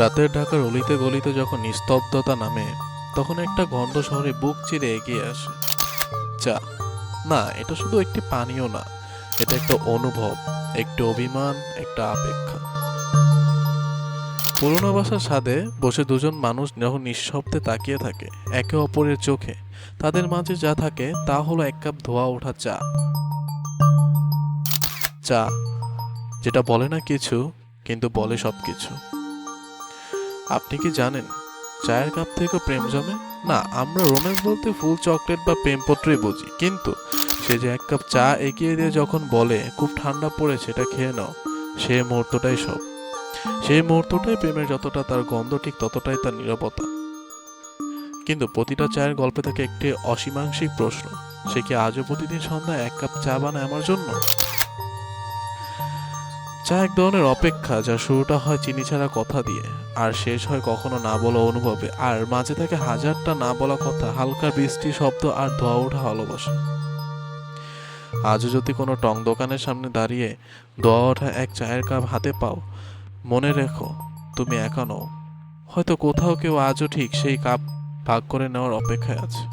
রাতের ঢাকার অলিতে গলিতে যখন নিস্তব্ধতা নামে, তখন একটা গন্ধ শহরে বুক চিরে এগিয়ে আসে। চা। না, এটা শুধু একটি পানীয় না, এটা একটা অনুভব, একটা অভিমান, একটা অপেক্ষা। পুরোনো বাসার ছাদে বসে দুজন মানুষ যখন নিঃশব্দে তাকিয়ে থাকে একে অপরের চোখে, তাদের মাঝে যা থাকে তা হলো এক কাপ ধোয়া ওঠা চা। চা, যেটা বলে না কিছু, কিন্তু বলে সব কিছু। আপনি কি জানেন, চায়ের কাপ থেকে প্রেম জমে? না, আমরা রোম্যান্স বলতে ফুল, চকলেট বা প্রেমপত্রই বুঝি, কিন্তু সে যে এক কাপ চা এগিয়ে দিয়ে যখন বলে খুব ঠান্ডা পড়েছে, এটা খেয়ে নাও, সেই মুহূর্তটাই সব। সেই মুহূর্তটাই প্রেমের, যতটা তার গন্ধ ঠিক ততটাই তার নীরবতা। কিন্তু প্রতিটা চায়ের গল্পে থাকে একটি অসীমাংশিক প্রশ্ন, সে কি আজও প্রতিদিন সন্ধ্যায় এক কাপ চা বানায় আমার জন্য? চা এক ধরনের অপেক্ষা, যার শুরুটা হয় চিনি ছাড়া কথা দিয়ে, আর শেষ হয় কখনো না বলা অনুভবে, আর মাঝে থাকে হাজারটা না বলা কথা, হালকা বৃষ্টি শব্দ আর ধোয়া ওঠা ভালোবাসা। আজও যদি কোনো টং দোকানের সামনে দাঁড়িয়ে ধোয়া ওঠা এক চায়ের কাপ হাতে পাও, মনে রেখো, তুমি একা নও। হয়তো কোথাও কেউ আজও ঠিক সেই কাপ ভাগ করে নেওয়ার অপেক্ষায় আছে।